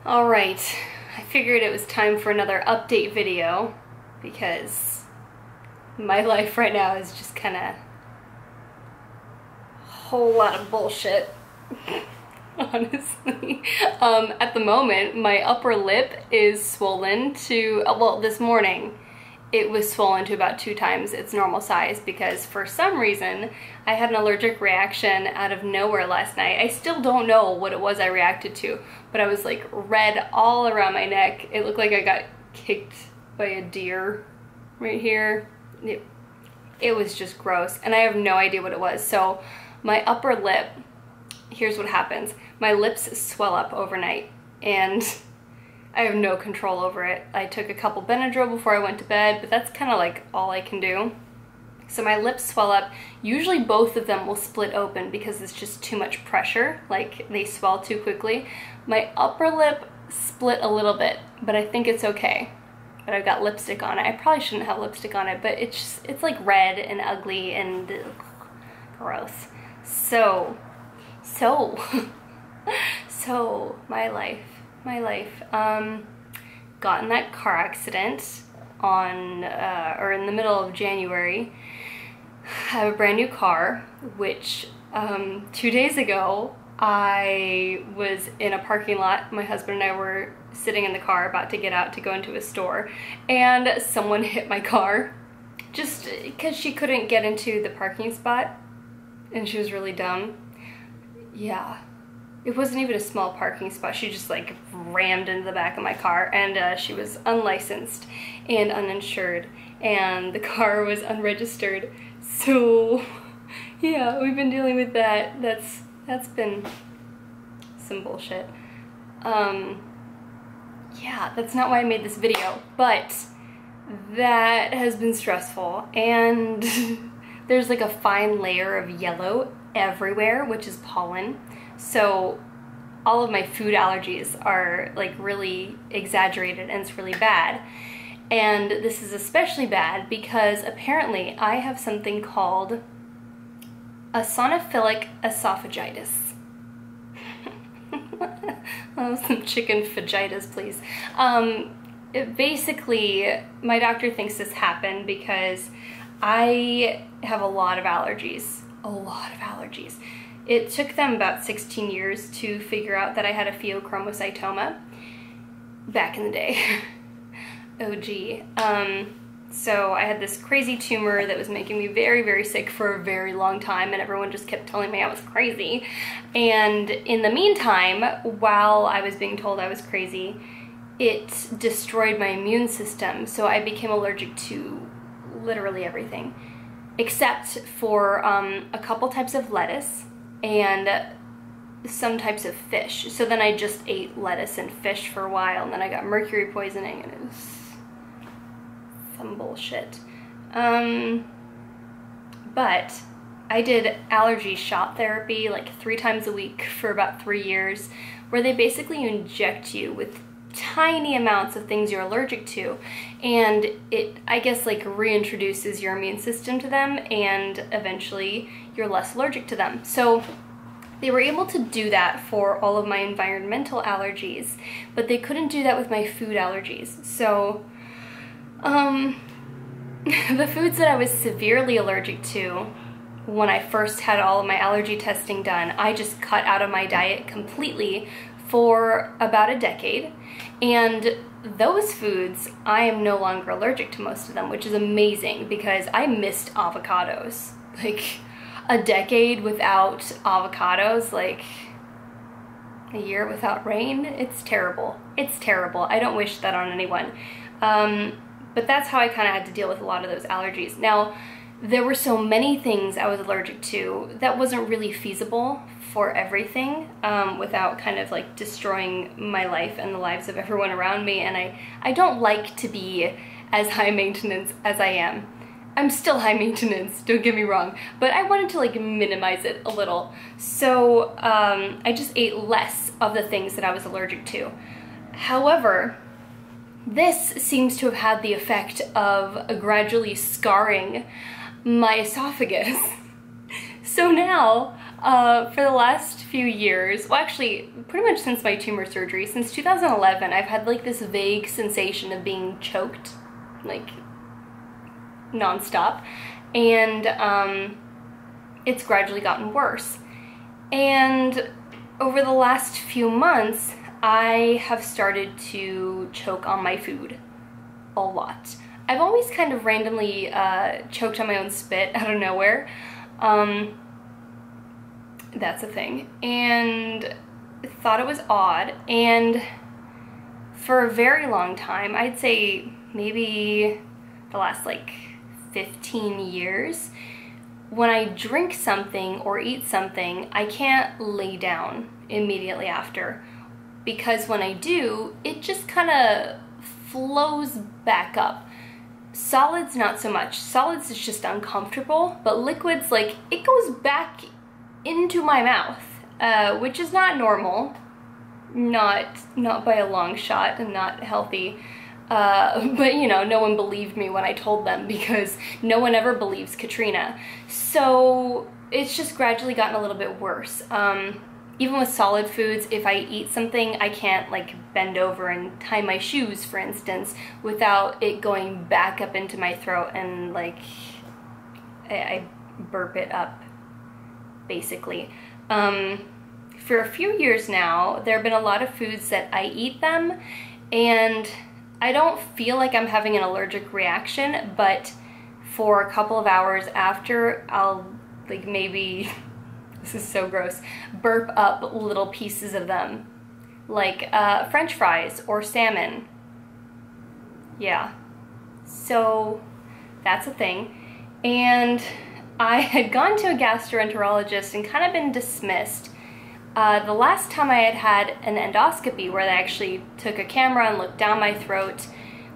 Alright, I figured it was time for another update video because my life right now is just kind of a whole lot of bullshit, honestly. At the moment, my upper lip is swollen to, well, this morning it was swollen to about 2 times its normal size because for some reason I had an allergic reaction out of nowhere last night. I still don't know what it was I reacted to, but I was like red all around my neck. It looked like I got kicked by a deer right here. It was just gross and I have no idea what it was. So my upper lip, here's what happens. My lips swell up overnight and I have no control over it. I took a couple Benadryl before I went to bed, but that's kind of like all I can do. So my lips swell up. Usually both of them will split open because it's just too much pressure, like they swell too quickly. My upper lip split a little bit, but I think it's okay. But I've got lipstick on it. I probably shouldn't have lipstick on it, but it's like red and ugly and gross. So my life. Got in that car accident on, or in the middle of January. I have a brand new car, which 2 days ago I was in a parking lot. My husband and I were sitting in the car about to get out to go into a store, and someone hit my car just because she couldn't get into the parking spot and she was really dumb. Yeah. It wasn't even a small parking spot. She just like rammed into the back of my car, and she was unlicensed and uninsured and the car was unregistered. So yeah, we've been dealing with that. That's been some bullshit. Yeah, that's not why I made this video, but that has been stressful, and there's like a fine layer of yellow everywhere, which is pollen. So all of my food allergies are like really exaggerated and it's really bad. And this is especially bad because apparently I have something called eosinophilic esophagitis. Oh, some chicken fajitas, please. Basically, my doctor thinks this happened because I have a lot of allergies. It took them about 16 years to figure out that I had a pheochromocytoma back in the day. Oh gee. So I had this crazy tumor that was making me very, very sick for a very long time, and everyone just kept telling me I was crazy. And in the meantime, while I was being told I was crazy, it destroyed my immune system, so I became allergic to literally everything, except for a couple types of lettuce and some types of fish. So then I just ate lettuce and fish for a while, and then I got mercury poisoning, and it was some bullshit. But I did allergy shot therapy like 3 times a week for about 3 years, where they basically inject you with tiny amounts of things you're allergic to, and it, I guess, like reintroduces your immune system to them, and eventually you're less allergic to them. So they were able to do that for all of my environmental allergies, but they couldn't do that with my food allergies. So the foods that I was severely allergic to when I first had all of my allergy testing done, I just cut out of my diet completely for about a decade, and those foods, I am no longer allergic to most of them, which is amazing because I missed avocados. Like a decade without avocados, like a year without rain, it's terrible. It's terrible. I don't wish that on anyone. But that's how I kind of had to deal with a lot of those allergies. Now, there were so many things I was allergic to that wasn't really feasible for everything without kind of like destroying my life and the lives of everyone around me, and I don't like to be as high maintenance as I am. I'm still high maintenance, don't get me wrong, but I wanted to like minimize it a little. So I just ate less of the things that I was allergic to. However, this seems to have had the effect of gradually scarring my esophagus. So now For the last few years, well actually pretty much since my tumor surgery, since 2011, I've had like this vague sensation of being choked, like nonstop, and it's gradually gotten worse. And over the last few months, I have started to choke on my food a lot. I've always kind of randomly choked on my own spit out of nowhere. That's a thing, and thought it was odd. And for a very long time, I'd say maybe the last like 15 years, when I drink something or eat something, I can't lay down immediately after, because when I do, it just kind of flows back up. Solids, not so much. Solids is just uncomfortable, but liquids, like, it goes back into my mouth, which is not normal, not by a long shot, and not healthy. But you know, no one believed me when I told them, because no one ever believes Katrina. So it's just gradually gotten a little bit worse. Even with solid foods, if I eat something, I can't like bend over and tie my shoes, for instance, without it going back up into my throat and like I burp it up, basically. For a few years now, there have been a lot of foods that I eat them and I don't feel like I'm having an allergic reaction, but for a couple of hours after, I'll like maybe, this is so gross, burp up little pieces of them, like French fries or salmon. Yeah, so that's a thing. And I had gone to a gastroenterologist and kind of been dismissed. The last time I had an endoscopy where they actually took a camera and looked down my throat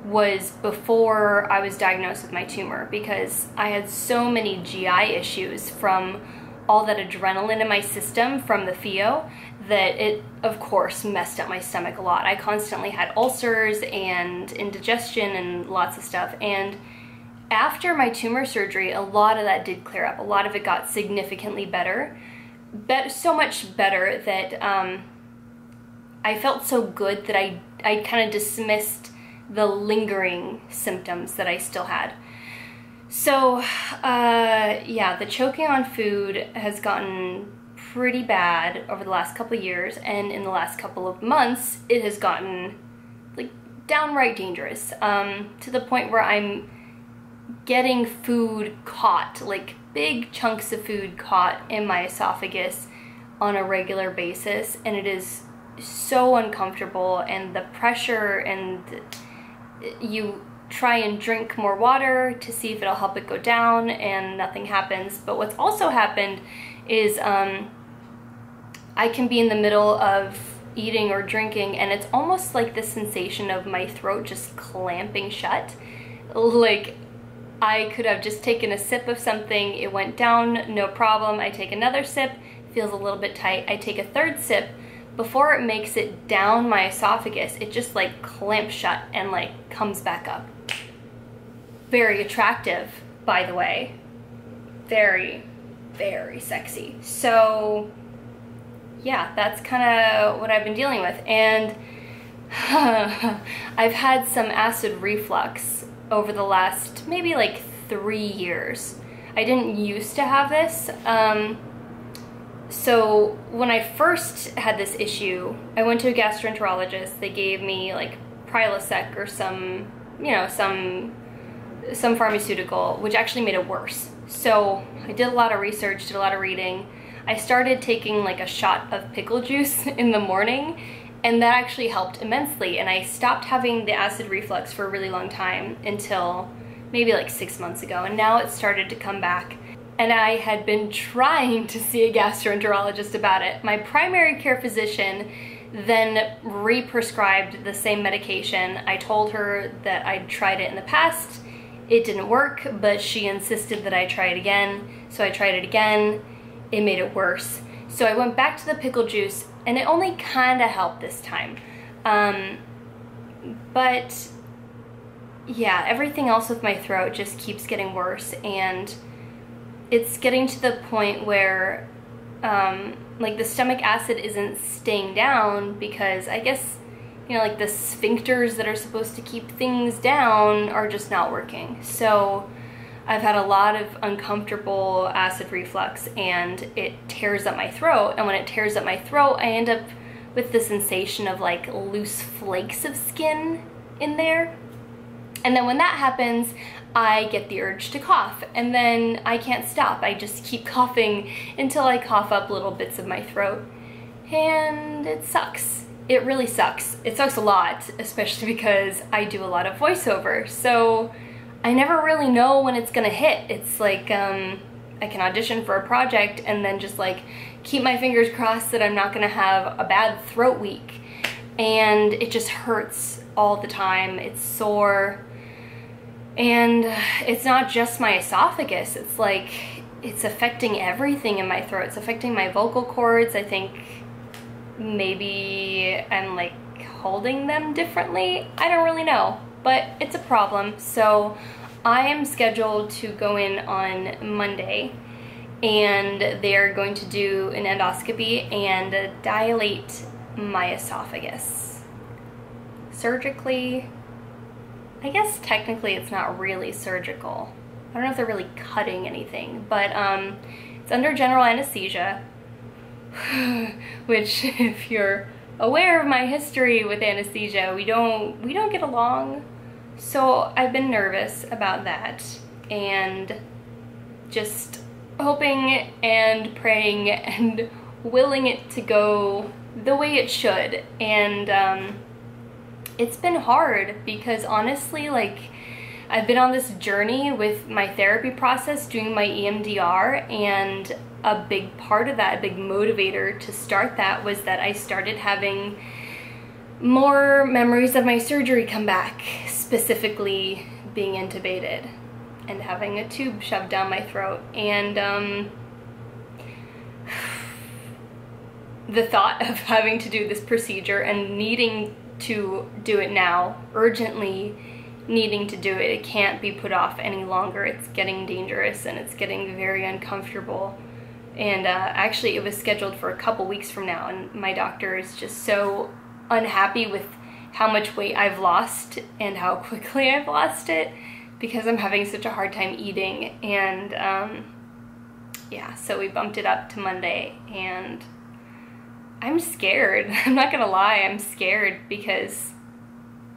was before I was diagnosed with my tumor, because I had so many GI issues from all that adrenaline in my system from the pheo that it, of course, messed up my stomach a lot. I constantly had ulcers and indigestion and lots of stuff. And after my tumor surgery, a lot of that did clear up. A lot of it got significantly better. So much better that I felt so good that I kind of dismissed the lingering symptoms that I still had. So yeah, the choking on food has gotten pretty bad over the last couple of years, and in the last couple of months it has gotten like downright dangerous, to the point where I'm getting food caught, like big chunks of food caught in my esophagus on a regular basis, and it is so uncomfortable. And the pressure, and you try and drink more water to see if it'll help it go down, and nothing happens. But what's also happened is I can be in the middle of eating or drinking, and it's almost like the sensation of my throat just clamping shut. Like I could have just taken a sip of something, it went down, no problem. I take another sip, feels a little bit tight. I take a third sip, before it makes it down my esophagus, it just like clamps shut and like comes back up. Very attractive, by the way. Very, very sexy. So yeah, that's kind of what I've been dealing with. And I've had some acid reflux over the last maybe like 3 years. I didn't used to have this. So when I first had this issue, I went to a gastroenterologist. They gave me like Prilosec or some, you know, some pharmaceutical, which actually made it worse. So I did a lot of research, did a lot of reading. I started taking like a shot of pickle juice in the morning, and that actually helped immensely. And I stopped having the acid reflux for a really long time until maybe like 6 months ago. And now it started to come back. And I had been trying to see a gastroenterologist about it. My primary care physician then re-prescribed the same medication. I told her that I'd tried it in the past. It didn't work, but she insisted that I try it again. So I tried it again. It made it worse. So I went back to the pickle juice, and it only kind of helped this time. But yeah, everything else with my throat just keeps getting worse, and it's getting to the point where like the stomach acid isn't staying down because I guess, you know, like the sphincters that are supposed to keep things down are just not working. So I've had a lot of uncomfortable acid reflux and it tears up my throat. And when it tears up my throat, I end up with the sensation of like loose flakes of skin in there. And then when that happens, I get the urge to cough, and then I can't stop. I just keep coughing until I cough up little bits of my throat. And it sucks. It really sucks. It sucks a lot, especially because I do a lot of voiceover. So I never really know when it's gonna hit. It's like, I can audition for a project and then just like keep my fingers crossed that I'm not gonna have a bad throat week. And it just hurts all the time. It's sore. And it's not just my esophagus, it's like, it's affecting everything in my throat. It's affecting my vocal cords. I think maybe I'm like holding them differently. I don't really know, but it's a problem. So I am scheduled to go in on Monday, and they're going to do an endoscopy and dilate my esophagus surgically. I guess technically it's not really surgical. I don't know if they're really cutting anything, but it's under general anesthesia, which if you're aware of my history with anesthesia, we don't get along. So I've been nervous about that and just hoping and praying and willing it to go the way it should. And it's been hard because honestly, like, I've been on this journey with my therapy process, doing my EMDR, and a big part of that, a big motivator to start that, was that I started having more memories of my surgery come back, specifically being intubated and having a tube shoved down my throat. And the thought of having to do this procedure and needing to do it now, urgently needing to do it, it can't be put off any longer. It's getting dangerous and it's getting very uncomfortable. And actually it was scheduled for a couple weeks from now, and my doctor is just so unhappy with how much weight I've lost and how quickly I've lost it because I'm having such a hard time eating. And yeah, so we bumped it up to Monday, and I'm scared. I'm not gonna lie, I'm scared because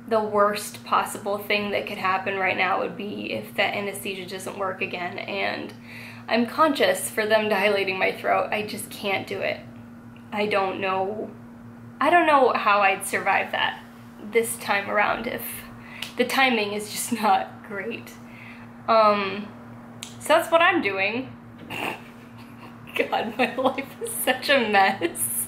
the worst possible thing that could happen right now would be if that anesthesia doesn't work again, and I'm conscious for them dilating my throat. I just can't do it. I don't know how I'd survive that this time around if the timing is just not great. So that's what I'm doing. God, my life is such a mess.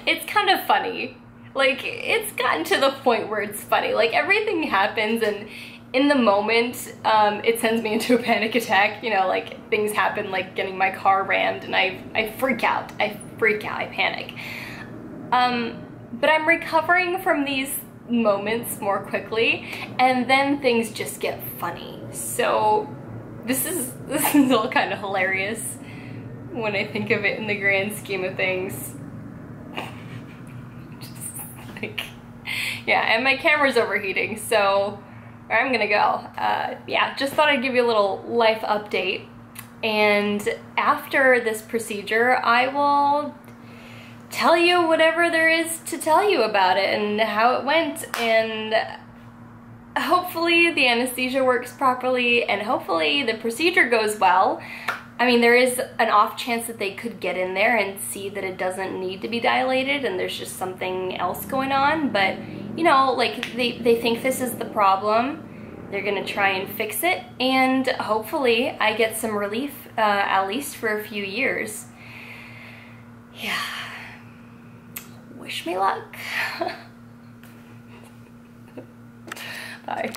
It's kind of funny. Like, it's gotten to the point where it's funny. Like, everything happens, and in the moment, it sends me into a panic attack. You know, like, things happen, like getting my car rammed, and I freak out. I panic. But I'm recovering from these moments more quickly, and then things just get funny. So this is all kind of hilarious when I think of it in the grand scheme of things. Like, yeah, and my camera's overheating, so I'm gonna go. Yeah, just thought I'd give you a little life update. And after this procedure, I will tell you whatever there is to tell you about it and how it went, and hopefully the anesthesia works properly, and hopefully the procedure goes well. I mean, there is an off chance that they could get in there and see that it doesn't need to be dilated and there's just something else going on, but you know, like, they think this is the problem. They're gonna try and fix it, and hopefully I get some relief, at least for a few years. Yeah. Wish me luck. Bye.